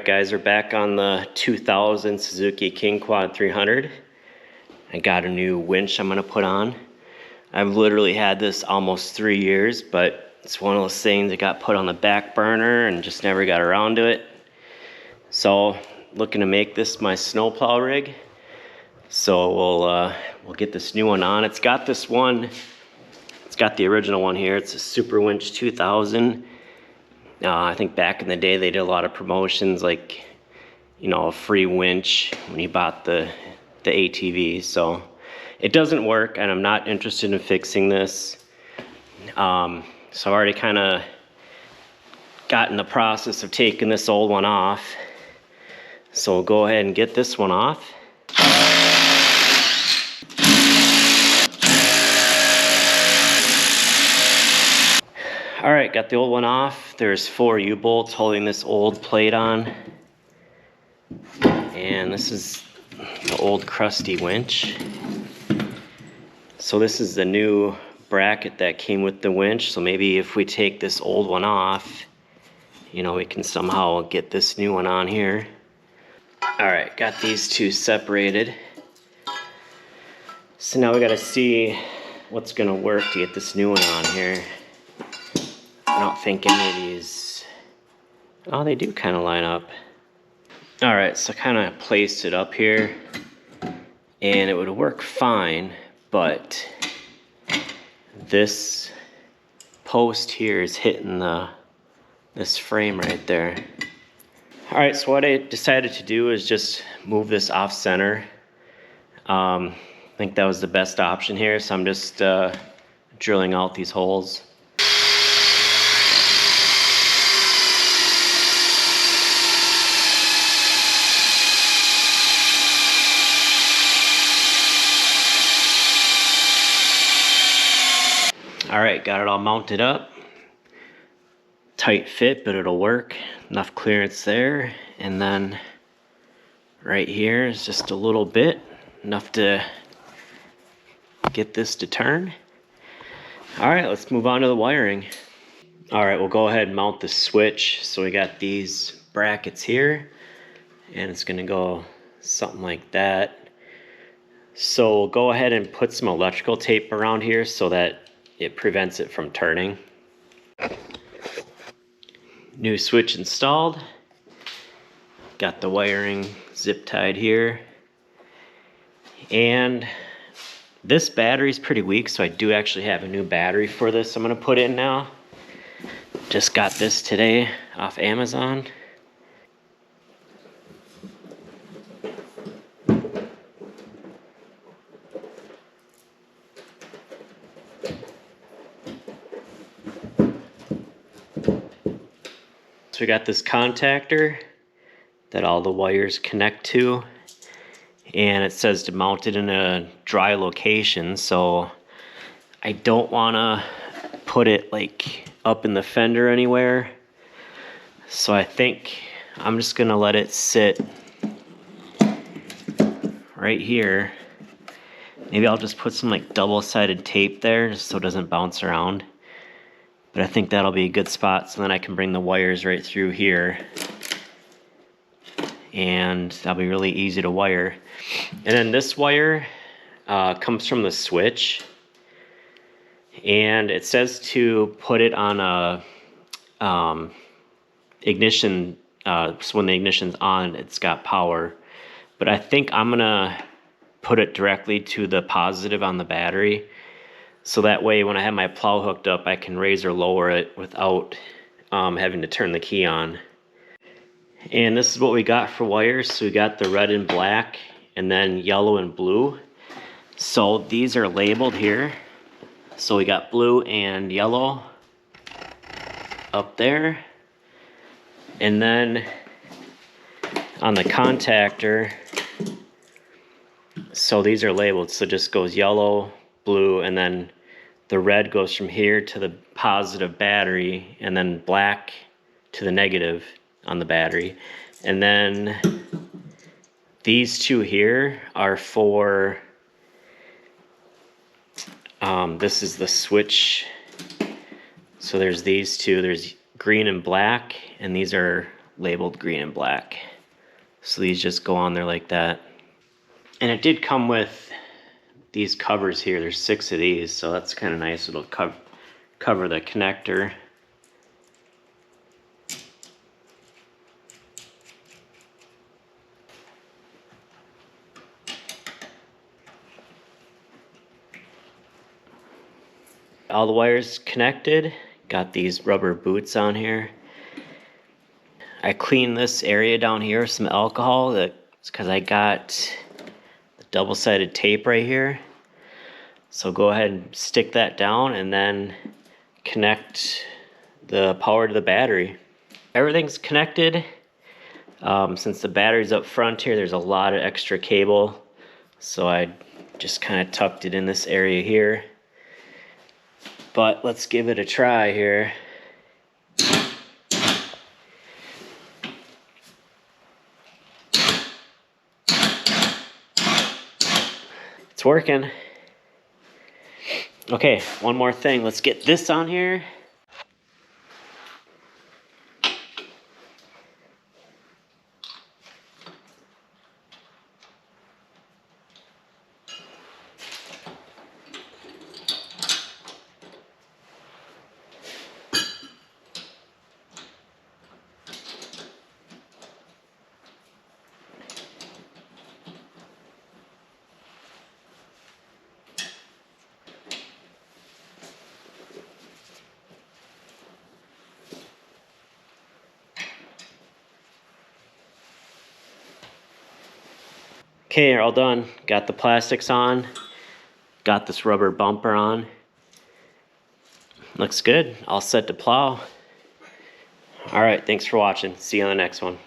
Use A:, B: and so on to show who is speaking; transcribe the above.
A: guys, we're back on the 2000 Suzuki King Quad 300. I got a new winch I'm gonna put on. I've literally had this almost 3 years, but it's one of those things that got put on the back burner and just never got around to it. So looking to make this my snowplow rig. So we'll get this new one on. It's got this one, it's got the original one here. It's a Super Winch 2000. I think back in the day they did a lot of promotions, like, you know, a free winch when you bought the ATV. So it doesn't work, and I'm not interested in fixing this. So I've already kind of got in the process of taking this old one off. So we'll go ahead and get this one off. All right, got the old one off. There's 4 U-bolts holding this old plate on. And this is the old crusty winch. So this is the new bracket that came with the winch. So maybe if we take this old one off, you know, we can somehow get this new one on here. All right, got these two separated. So now we gotta see what's gonna work to get this new one on here. I don't think any of these, oh, they do kind of line up. All right, so I kind of placed it up here and it would work fine, but this post here is hitting this frame right there. All right, so what I decided to do is just move this off center. I think that was the best option here, so I'm just drilling out these holes. All right, got it all mounted up. Tight fit, but it'll work. Enough clearance there. And then right here is just a little bit, enough to get this to turn. All right, let's move on to the wiring. All right, we'll go ahead and mount the switch. So we got these brackets here, and it's gonna go something like that. So we'll go ahead and put some electrical tape around here so that it prevents it from turning. New switch installed. Got the wiring zip tied here. And this battery is pretty weak, so I do actually have a new battery for this I'm gonna put in now. Just got this today off Amazon. So we got this contactor that all the wires connect to, and it says to mount it in a dry location, so I don't want to put it like up in the fender anywhere. So I think I'm just gonna let it sit right here. Maybe I'll just put some like double-sided tape there just so it doesn't bounce around. But I think that'll be a good spot, so then I can bring the wires right through here. And that'll be really easy to wire. And then this wire comes from the switch. And it says to put it on a ignition, so when the ignition's on, it's got power. But I think I'm gonna put it directly to the positive on the battery. So that way when I have my plow hooked up, I can raise or lower it without having to turn the key on. And this is what we got for wires. So we got the red and black, and then yellow and blue. So these are labeled here. So we got blue and yellow up there. And then on the contactor, so these are labeled. So it just goes yellow, blue, and then the red goes from here to the positive battery, and then black to the negative on the battery. And then these two here are for, this is the switch. So there's these two, there's green and black, and these are labeled green and black. So these just go on there like that. And it did come with these covers here. There's 6 of these, so that's kind of nice. It'll cover the connector. All the wires connected. Got these rubber boots on here. I cleaned this area down here with some alcohol. That's because I got the double-sided tape right here. So go ahead and stick that down and then connect the power to the battery. Everything's connected. Since the battery's up front here, there's a lot of extra cable. So I just kind of tucked it in this area here. But let's give it a try here. It's working. Okay, one more thing. Let's get this on here. Okay, you're all done. Got the plastics on. Got this rubber bumper on. Looks good. All set to plow. All right, thanks for watching. See you on the next one.